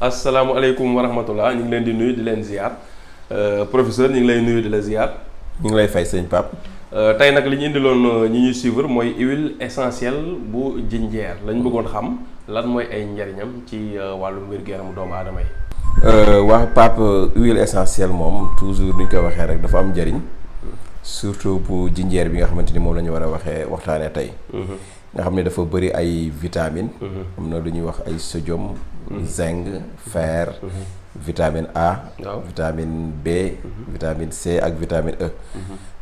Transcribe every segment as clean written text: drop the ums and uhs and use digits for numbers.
asalaamaaleykum wa rahmatullah ñu ngi leen di nuyu di leen ziar professeur ñu ngi lay nuyu di la ziar. ñu ngi lay fay sëñ Pape. tey nag li ñu indiloon ñi ñuy suivre mooy huile essentielle bu jinjeer lañ bëggoon xam lan mooy ay njariñam ci wàllu wér-gu-yaramu doomu aadama yi. waaw Pape, huile essentielle moom toujours ni ñu koy waxee rek dafa am njariñ surtout bu jinjeer bi nga xamante ni moom la ñu war a waxtaanee tey. nga xam ne dafa bëri ay vitamines. am na lu ñuy wax ay sodium. zinc, fer. vitamine A. vitamine B. vitamine C ak vitamine E.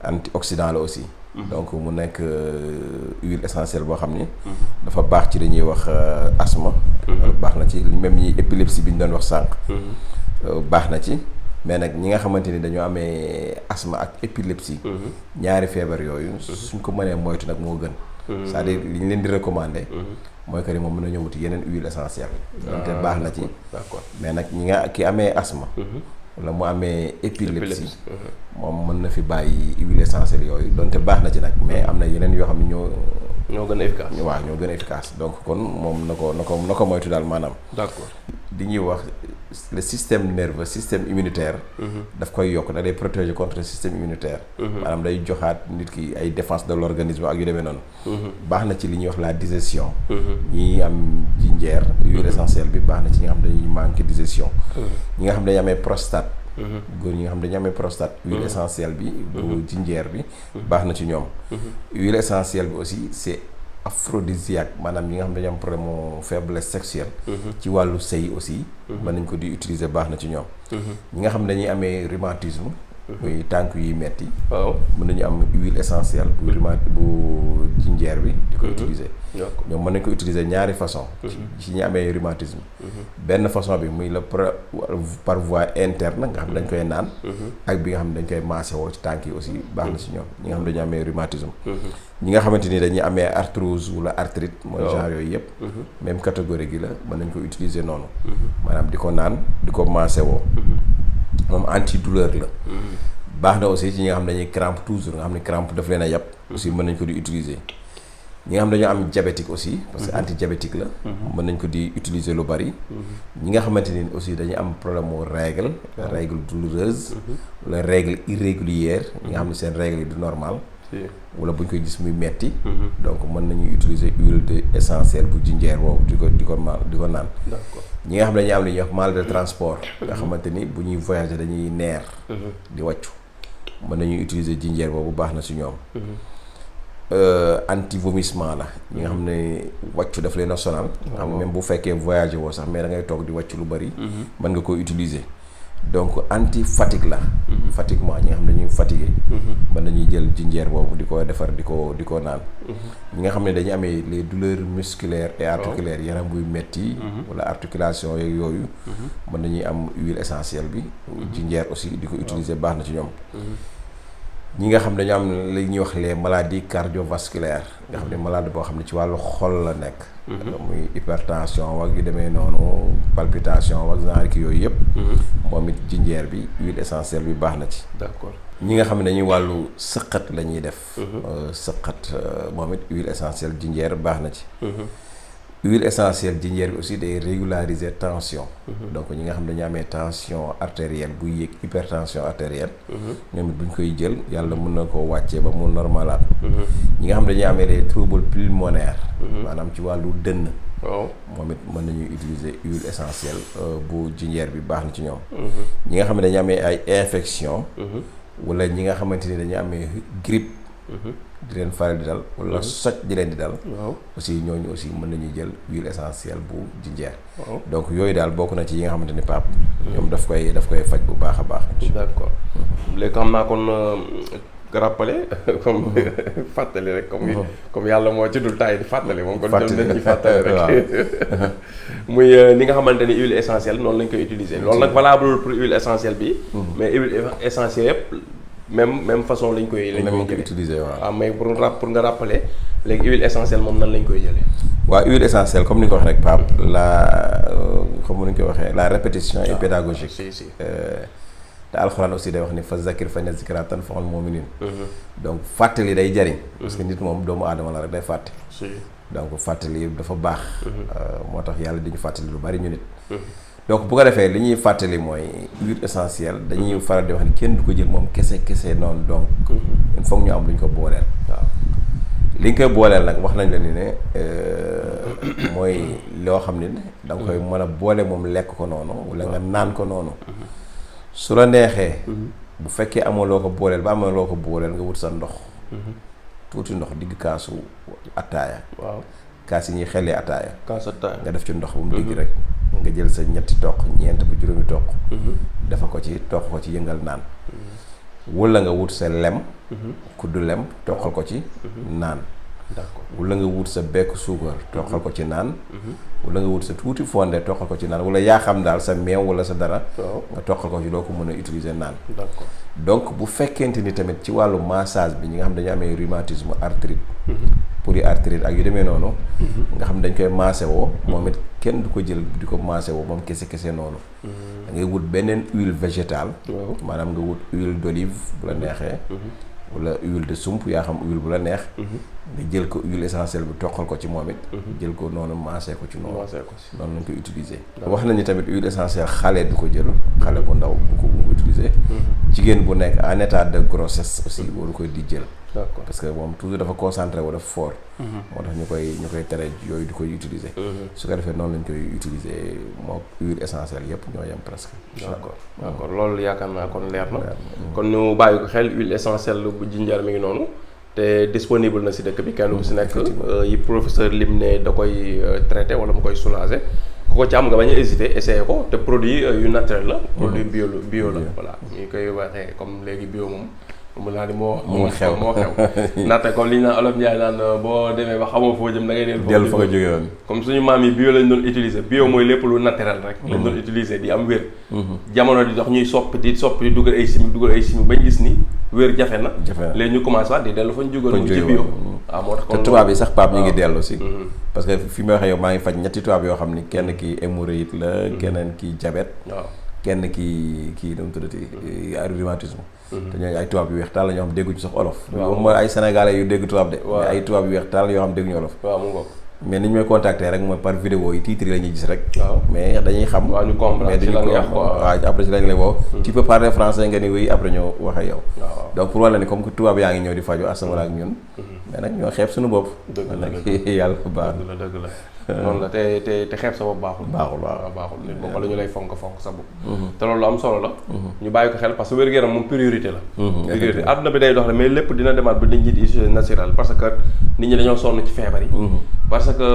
antioxydant la aussi. donc mu nekk huile essentielle boo xam ni. dafa baax ci li ñuy wax asthme. baax na ci même ñi épilepsie bi ñu doon wax sànq. baax na ci mais nag ñi nga xamante ni dañoo amee asthme ak épilepsie. ñaari feebar yooyu. suñ ko mënee moytu nag moo gën. c'est-à-dire li ñu leen di recommander. mooy que ni moom mën na ñëw wuti yeneen huile essentielle. te baax na ci. d'accord mais nag ñi nga ki amee asthme. wala mu amee épilepsie. moom mën na fi bàyyi huile essentielle yooyu donte baax na ci nag mais am na yeneen yoo xam ne ñoo gën a efficace. waaw ñoo gën a efficace donc kon moom na ko moytu daal maanaam. d'accord di ñuy wax le système nerveux système immunitaire. daf koy yokk da day protéger contre le système immunitaire. maanaam day joxaat nit ki ay défense de l'organisme ak yu demee noonu. baax na ci li ñuy wax la digestion. ñi am jinjeer huile essentielle bi baax na ci ñi nga xam dañuy manqué digestion. ñi nga xam dañuy amee prostate. góor ñi nga xam dañu amee prostate. huile essentielle bi bu jinjeer bi baax na ci ñoom. huile essentielle bi aussi c'est aphrodisiaque maanaam ñi nga xam dañu am problème mu faiblesse sexuelle. ci wàllu sëy aussi. mën nañ ko di utiliser baax na ci ñoom. ñi nga xam dañuy amee rhumatisme. muy tànk yi metti waaw mën nañu am huile essentielle bu jinjeer bi di ko utiliser. ñoom mën nañ ko utiliser ñaari façon ci ñi amee rhumatisme. benn façon bi muy la par voie interne nga xam dañ koy naan. ak bi nga xam ne dañ koy maase woo ci tànk yi aussi baax na ci ñoom ñi nga xam dañu amee rhumatisme. ñi nga xamante ni dañuy amee arthrose wala arthrite mooy genre yooyu yëpp. même catégorie gi la mën nañ ko utiliser noonu. maanaam di ko naan di ko maase woo. moom antidouleur la. baax na aussi ci ñi nga xam ne dañuy crampe toujours nga xam ne crampe daf leen a yàpp. aussi mën nañ ko di utiliser. ñi nga xam dañoo am diabétique aussi. parce que antidiabétique la. mën nañ ko di utiliser lu bari. ñi nga xamante ni aussi dañuy am problème mu règle. règle douloureuse. wala règle irrégulière. ñi nga xam ne seen règle yi du normal. wala bu ñu koy gis muy metti donc mën nañu utiliser huile de essentielle bu jinjeer boobu di ko naan. d'accord ñi nga xam ne dañuy am li ñuy wax mal de transport. nga xamante ni bu ñuy voyager dañuy neer. di wàccu mën nañu utiliser jinjeer boobu baax na ci ñoom. anti vomissement la ñi nga xam ne wàccu daf leen a sonal. xam même bu fekkee voyager woo sax mais da ngay toog di wàccu lu bari. mën nga ko utiliser. donc anti fatigue la. fatiguement ñi nga xam ne dañuy fatigué. mën nañuy jël jinjeer boobu di ko defar di ko naan. ñi nga xam ne dañuy amee les douleurs musculaires et articulaires yaram buy metti wala articulation yeeg yooyu. mën nañuy am huile essentielle bi. jinjeer aussi di ko utiliser baax na ci ñoom. ñi nga xam dañu am li ñuy wax les maladies cardiovasculaires nga xam ne malade boo xam ne ci wàllu xol la nekk. muy hypertension wak yu demee noonu palpitation wak genre ki yooyu yëpp. moom it jinjeer bi huile essentielle bi baax na ci. d'accord ñi nga xam ne dañuy wàllu sëqat la ñuy def. sëqat moom it huile essentielle jinjeer baax na ci. huile essentielle jinjeer bi aussi day régulariser tension. donc ñi nga xam ne dañu amee tension artérielle buy yéeg hypertension artérielle. ñoom it bu ñu koy jël yàlla mën na koo wàccee ba mu normalaat. ñi nga xam ne dañuy amee les troubles pulmonaires. maanaam ci wàllu dënn. moom it mën nañuy utiliser huile essentielle bu jinjeer bi baax na ci ñoom. ñi nga xam ne dañu amee ay infection. wala ñi nga xamante ni dañu amee grippe. di leen faral di dal wala soj di leen di dal. aussi ñooñu aussi mën nañuy jël huile essentielle bu jinjeer. donc yooyu daal bokk na ci yi nga xamante ni Pape. ñoom daf koy faj bu baax a baax. d'accord léegi xam naa kon rappelé comme fàttali rek comme yàlla moo ci dul taay di fàttali moom kon ñoom dañ ci fàttali rek. muy ni nga xamante ni huile essentielle noonu lañ koy utiliser. loolu nag valable pour huile essentielle bi. mais huile essentielle yëpp. même façon lañ koy utiliser waaw. mais pour nga rappeler léegi huile essentielle moom nan lañ koy jëlee. waaw huile essentielle comme ni nga ko waxee rek Pape comme ni nga ko waxee la répétition est pédagogique. si te alxuraan aussi day wax ni fa zakir fa inna zikraa tanfa'ul mu'miniin. donc fàttali day jariñ. parce que nit moom doomu aadama la rek day fàtte. donc fàttali dafa baax. moo tax yàlla di ñu fàttali lu bari ñu nit. donc bu ko defee li ñuy fàttali mooy huile essentielle dañuy faral di wax ni kenn du ko jël moom kese noonu donc il faut ñu am lu ñu ko booleel. waaw li nga koy booleel nag wax nañ la ni ne mooy loo xam ne da nga koy mën a boole moom lekk ko noonu wala nga naan ko noonu su la neexee bu fekkee amoo loo ko booleel ba amoo loo ko booleel nga wut sa ndox tuuti ndox digg kaasu attaaya. waaw kaas yi ñuy xellee attaaya. kaasu attaaya nga def ci ndox bu mu digg rek nga jël sa ñetti toq ñeent ba juróomi toq dafa ko ci toq ko ci yëngal naan wala nga wut sa lem kuddu lem toqal ko ci naan. d'accord wala nga wut sa bekk suukar toqal ko ci naan wala nga wut sa tuuti fonde toqal ko ci naan wala yaa xam daal sa meew wala sa dara nga toqal ko ci doo ko mën a utiliser naan. d'accord donc bu fekkente ni tamit ci wàllu massage bi ñi nga xam dañu amee rhumatisme arthrite polyarthrite ak yu demee noonu nga xam dañ koy massé woo moom it kenn du ko jël di ko massé woo moom kese noonu da ngay wut beneen huile végétale maanaam nga wut huile d'olive bu la neexee wala huile de sump yaa xam huile bu la neex nga jël ko huile essentielle bi toqal ko ci moom it jël ko noonu maasee ko ci noonu noonu lañ koy utiliser wax nañu tamit huile essentielle xale du ko jël xale bu ndaw bu ko utiliser jigéen bu nekk en état de grossesse aussi waru koy di jël d'accord parce que moom toujours dafa concentré wala dafa fort moo tax ñu koy tere yooyu di koy utiliser su ko defee noonu lañ koy utiliser moo huile essentielle yëpp ñoo yem presque d'accord loolu yaakaar naa kon leer na kon ñu bàyyi ko xel huile essentielle bu jinjar mi ngi noonu te disponible na si dëkk bi kenn ku si nekk yi professeur lim ne da koy traité wala mu koy soulager ku ko ci am nga bañ a hésiter essayer ko te produit yu naturel la produit bio la voilà ñu koy waxee comme léegi bio moom mu naa ni moo xew ndaxte comme li ñu naan olof Njaay naan boo demee ba xamoo foo jëm da ngay dellu fa nga jógee woon comme suñu maam yi bio lañ doon utiliser bio mooy lépp lu naturel rek lañ doon utiliser di am wér jamono di dox ñuy soppi di dugal ay chimique bañ gis ni wér jafe na léegi ñu commencé waat di dellu fa ñu jógal ci bio waaw moo tax kon tubaab yi sax Pape ñu ngi dellu si parce que fi may waxee yow maa ngi faj ñetti tubaab yoo xam ni kenn ki hémorroïde la keneen ki diabète kenn ki nu mu tuddati rhumatisme te ñooñu ay tubaab yu weex taal la ñoo xam dégguñu sax olof waxuma ay sénégalais yu dégg tubaab de mais ay tubaab yu weex taal yoo xam dégguñu olof mais ni ñu may contacter rek mooy par vidéo yi titre yi la ñuy gis rek mais dañuy xam mais dañu ko waaw après si lañ lay woo tu peux parler français nga ni oui après ñoo wax ak yow donc pour wala ni comme que tubaab yaa ngi ñëw di faju asamala ak ñun mais nag ñoo xeeb suñu bopp nag yàlla baax dëgg la noonu la te xeeb sa bopp baaxul nit moom wala ñu lay fonk sa bopp te loolu am solo la ñu bàyyi ko xel parce que wér-gu-yaram moom priorité la priorité àdduna bi day dox la mais lépp dina demaat ba nit ñi di usage naturel parce que nit ñi dañoo sonn ci feebar yi parce que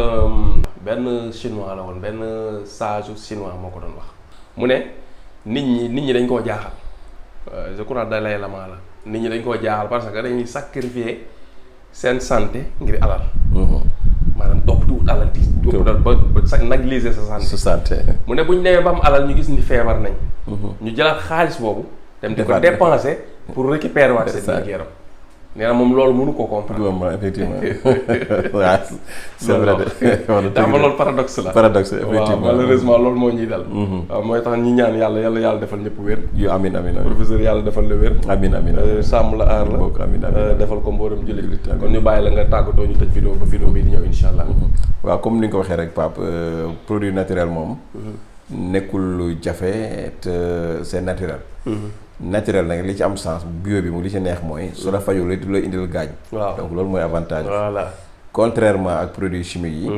benn chinois la woon benn sage chinois moo ko doon wax mu ne nit ñi dañ koo jaaxal je crois Dalai Lama la nit ñi dañ koo jaaxal parce que dañuy sacrifier seen santé ngir alal maanaam toppatuwut alal di toppatoo ba sax négliger sa santé mu ne bu ñu demee ba am alal ñu gis ni feebar nañ ñu jëlaat xaalis boobu dem di ko dépenser pour récupérer waat seen yaram nee na moom loolu mënu ko comprendre effectivement waaw c'est vrai de daa ma loolu paradoxe effectivement malheureusement loolu moo ñuy dal waaw mooy tax ñi ñaan yàlla defal ñëpp wér yu amin professeur yàlla defal la wér amin sàmm la aar la defal ko mbooram jullit kon ñu bàyyi la nga tàggatoo ñu tëj vidéo ba vidéo bi di ñëw insha allah waaw comme ni nga ko waxee rek Pape produit naturel moom nekkul lu jafe te c'est naturel naturel nag li ci am sens bio bi mu li ci neex mooy su la fajul du la indil gaañ donc loolu mooy avantage voilà contrairement ak produits chimiques yi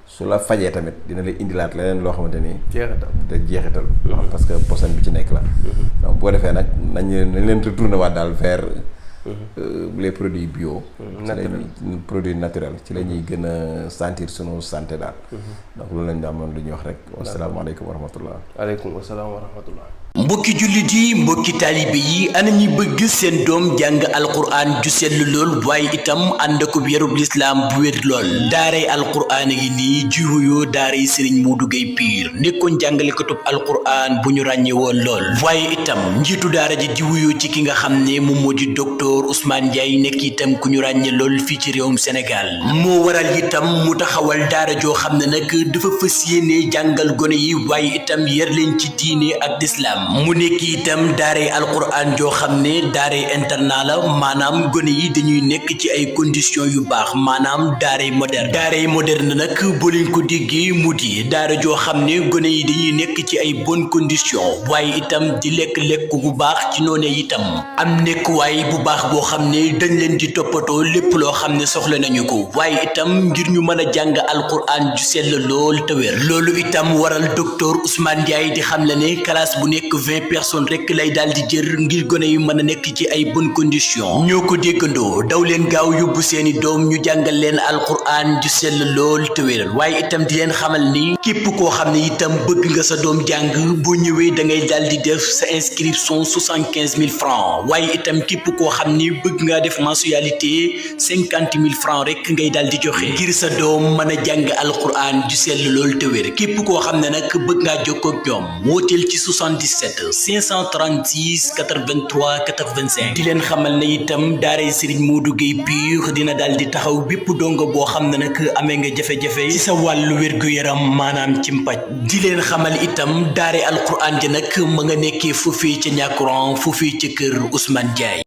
su la fajee tamit dina la indilaat leneen loo xamante ni jeexital parce que poison bi ci nekk la donc boo defee nag nañ leen retourner waat daal vers les produits bio produits naturels ci la ñuy gën a sentir sunu santé daal donc loolu lañ amoon lu ñuy wax rek wasalaamaaleykum wa rahmatullah aleykum wasalaam wa rahmatullah mbokki jullit yi mbokki taalibe yi ana ñi bëgg seen doom jàng alquran ju sell lool waaye itam ànd ko yarub lislaam bu wér lool daaray alquran yi nii ji wuyoo daaray Serigne Modou Gueye Pire nekkoon jàngalekatub alquran bu ñu ràññee woon lool waaye itam njiitu daara ji di wuyoo ci ki nga xam ne moom moo di docteur Ousmane Ndiaye nekk itam ku ñu ràññee ràññe lool fii ci réewum Sénégal moo waral itam mu taxawal daara joo xam ne nag dafa fas yéene jàngal gone yi waaye itam yar leen ci diine ak lislaam mu nekk itam daaray alquran joo xam ne daaray internat la maanaam gone yi dañuy nekk ci ay conditions yu baax maanaam daaray moderne nag boo leen ko déggee mu di daara joo xam ne gone yi dañuy nekk ci ay bonnes conditions waaye itam di lekk bu baax ci noonee itam am nekkuwaay bu baax boo xam ne dañ leen di toppatoo lépp loo xam ne soxla nañu ko waaye itam ngir ñu mën a jàng alquran ju sell lool te wér loolu itam waral docteur Ousmane Ndiaye di xam la ne classe bu nekk 20 personnes rek lay daal di jër ngir gone yu mën a nekk ci ay bonnes conditions ñoo ko déggandoo daw leen gaaw yóbbu seeni doom ñu jàngal leen alquran ju sell lool te wér waaye itam di leen xamal ni képp koo xam ne itam bëgg nga sa doom jàng boo ñëwee da ngay daal di def sa inscription 75 000 francs waaye itam képp koo xam ni bëgg ngaa def mensualité 50 000 francs rek ngay daal di joxe ngir sa doom mën a jàng alquran ju sell lool te wér képp koo xam ne nag bëgg ngaa jokkoo ak ñoom wooteel ci 77 536 83 85 di leen xamal ne itam daaray Serigne Modou Gueye Pire dina daal di taxaw bépp dongo boo xam ne nag amee nga jafe-jafe ci sa wàllu wér-gu-yaram maanaam ci mpaj di leen xamal itam daaray alquran ji nag ma nga nekkee foofii ca Niakoulrang foofii ca kër Ousmane Ndiaye